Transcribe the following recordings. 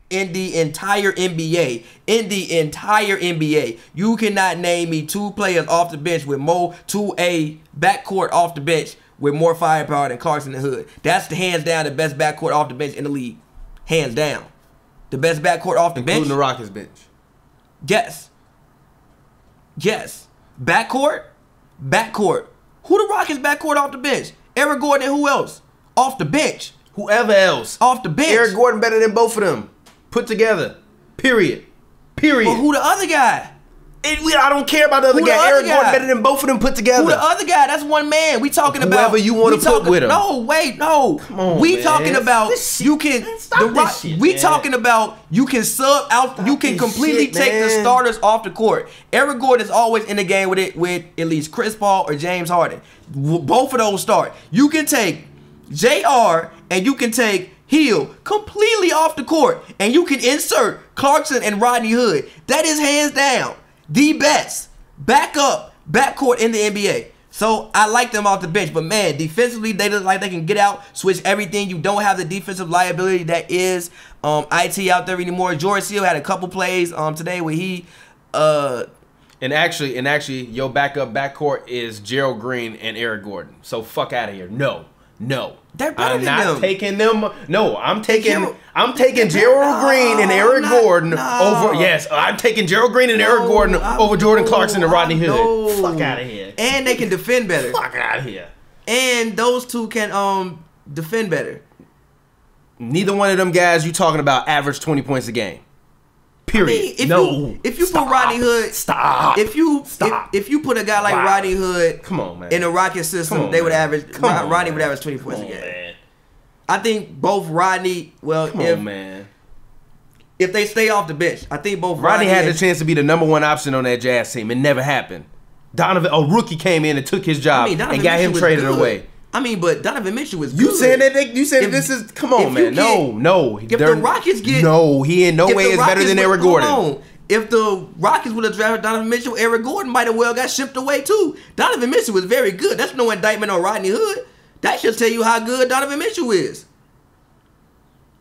in the entire NBA. In the entire NBA, you cannot name me 2 players off the bench with more to a backcourt off the bench with more firepower than Clarkson and Hood. That's the hands down the best backcourt off the bench in the league. Hands down. The best backcourt off the bench. Including the Rockets bench. Yes. Yes. Backcourt. Who the Rockets backcourt off the bench? Eric Gordon and who else? Off the bench. Whoever else. Off the bench. Eric Gordon better than both of them. Put together. Period. But who the other guy? I don't care about the other guy. Eric Gordon better than both of them put together. Who the other guy? That's one man. We talking about whoever you want to put with him. No, wait, no. Come on, we man. talking about you can. We man. talking about you can sub out. Stop you can this completely shit, take the man. starters off the court. Eric Gordon is always in the game with at least Chris Paul or James Harden. Both of those start. You can take JR and you can take Hill completely off the court, and you can insert Clarkson and Rodney Hood. That is hands down the best backcourt in the NBA. So I like them off the bench, but man, defensively they look like they can get out, switch everything. You don't have the defensive liability that is IT out there anymore. George Hill had a couple plays today where he And actually, your backcourt is Gerald Green and Eric Gordon. So fuck out of here. No. They're better I'm than not them. taking them. No, I'm taking Gerald Green and Eric Gordon over. Yes, I'm taking Gerald Green and Eric Gordon over Jordan Clarkson and Rodney Hood. Fuck out of here. And they can defend better. Fuck out of here. And those two can defend better. Neither one of them guys you talking about average 20 points a game. Period. I mean, if you put Rodney Hood, if you put a guy like Rodney Hood, come on, man, in a Rocket system, they would average. Rodney would average 20 points a game. Man. I think both Rodney. Well, if they stay off the bench, I think both Rodney had the chance to be the #1 option on that Jazz team. It never happened. Donovan, a rookie, came in and took his job and got him traded away. I mean, but Donovan Mitchell was good. You saying that? You said this is? Come on, man. No. If the Rockets get he in no way is better than Eric Gordon. If the Rockets would have drafted Donovan Mitchell, Eric Gordon might have well got shipped away too. Donovan Mitchell was very good. That's no indictment on Rodney Hood. That should tell you how good Donovan Mitchell is.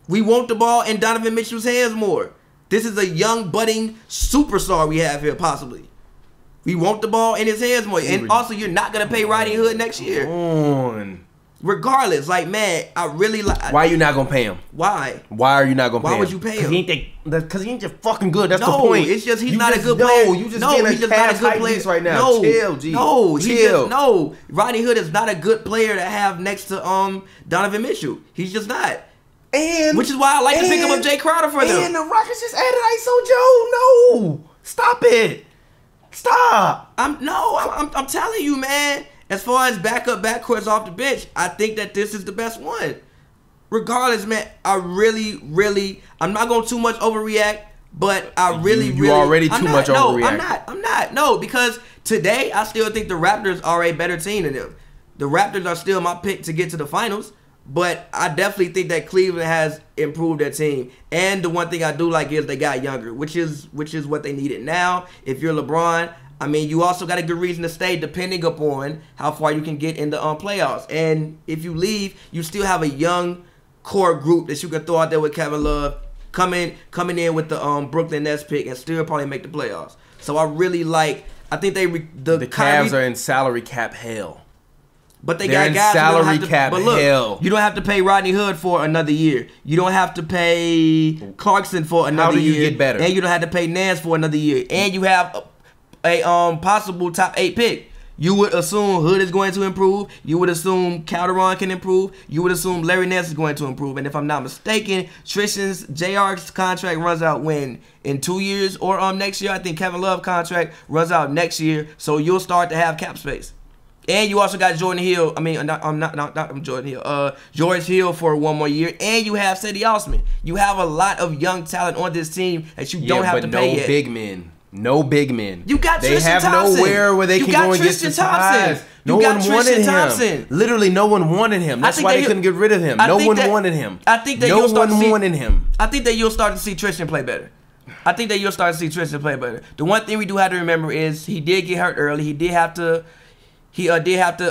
We want the ball in Donovan Mitchell's hands more. This is a young budding superstar we have here, possibly. We want the ball in his hands more. And also, you're not going to pay Rodney Hood next year. Regardless, like, man, I really like... Why are you not going to pay him? Why? Why are you not going to pay him? Why would you pay him? Because he ain't just fucking good. That's the point. No, it's just he's not a good player. No, you just being a cast hype beast right now. Chill, G. No, Rodney Hood is not a good player to have next to Donovan Mitchell. He's just not. Which is why I like to pick up Jay Crowder for them. And the Rockets just added ISO Joe. No. Stop it. Stop. I'm telling you, man. As far as backcourts off the bench, I think that this is the best one. Regardless, man, I'm not going to too much overreact, but you already too much overreact. I'm not. No, because today I still think the Raptors are a better team than them. The Raptors are still my pick to get to the finals, but I definitely think that Cleveland has improved their team. And the one thing I do like is they got younger, which is what they needed now. If you're LeBron, I mean, you also got a good reason to stay depending upon how far you can get in the playoffs. And if you leave, you still have a young core group that you can throw out there with Kevin Love coming in with the Brooklyn Nets pick and still probably make the playoffs. So I really like. I think the Cavs are in salary cap hell. But they got guys salary cap hell. You don't have to pay Rodney Hood for another year. You don't have to pay Clarkson for another year. How do you get better? And you don't have to pay Nance for another year. And you have a possible top 8 pick. You would assume Hood is going to improve. You would assume Calderon can improve. You would assume Larry Nance is going to improve. And if I'm not mistaken, JR's contract runs out when? In 2 years or next year? I think Kevin Love's contract runs out next year. So you'll start to have cap space. And you also got Jordan Hill. I mean, not Jordan Hill. George Hill for 1 more year. And you have Cedi Osman. You have a lot of young talent on this team that you don't have to pay yet. No big men. You got they Tristan have Thompson. Nowhere where they can go and get the size. No one wanted him. Literally, no one wanted him. That's why they couldn't get rid of him. No one wanted him. I think that no one wanted him. I think that you'll start to see Tristan play better. The one thing we do have to remember is he did get hurt early. He did have to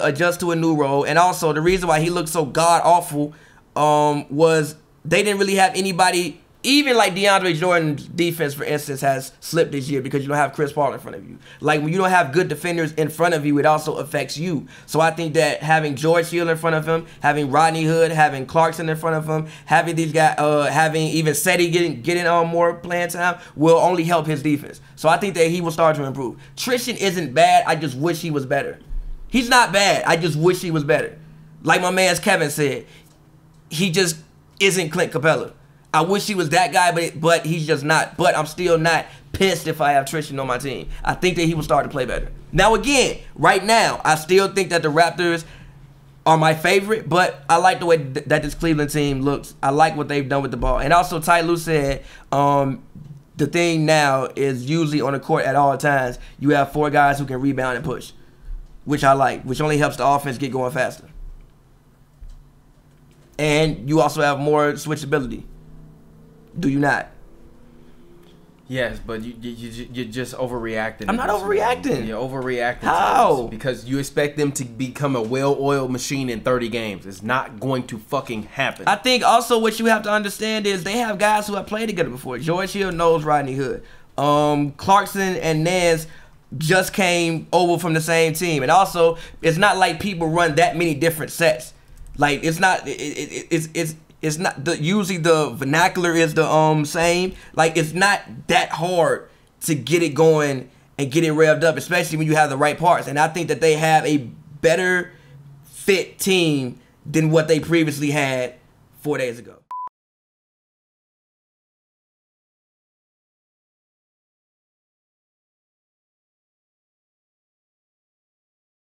adjust to a new role. And also, the reason why he looked so god awful was they didn't really have anybody even like DeAndre Jordan's defense, for instance, has slipped this year because you don't have Chris Paul in front of you. Like, when you don't have good defenders in front of you, it also affects you. So I think that having George Hill in front of him, having Rodney Hood, having Clarkson in front of him, having these guys, having even Seti getting on more playing time will only help his defense. So I think that he will start to improve. Tristan isn't bad. I just wish he was better. He's not bad. I just wish he was better. Like my man Kevin said, he just isn't Clint Capella. I wish he was that guy, but he's just not. But I'm still not pissed if I have Tristan on my team. I think that he will start to play better. Now, again, right now, I still think that the Raptors are my favorite, but I like the way that this Cleveland team looks. I like what they've done with the ball. And also, Ty Lue said the thing now is usually on the court at all times, you have 4 guys who can rebound and push, which I like, which only helps the offense get going faster. And you also have more switchability. Do you not? Yes, but you're just overreacting. I'm not overreacting. You're overreacting. How? Because you expect them to become a well-oiled machine in 30 games. It's not going to fucking happen. I think also what you have to understand is they have guys who have played together before. George Hill knows Rodney Hood. Clarkson and Nance just came over from the same team. And also, it's not like people run that many different sets. Like, it's not... It's not usually the vernacular is the same. Like, it's not that hard to get it going and get it revved up, especially when you have the right parts. And I think that they have a better fit team than what they previously had 4 days ago.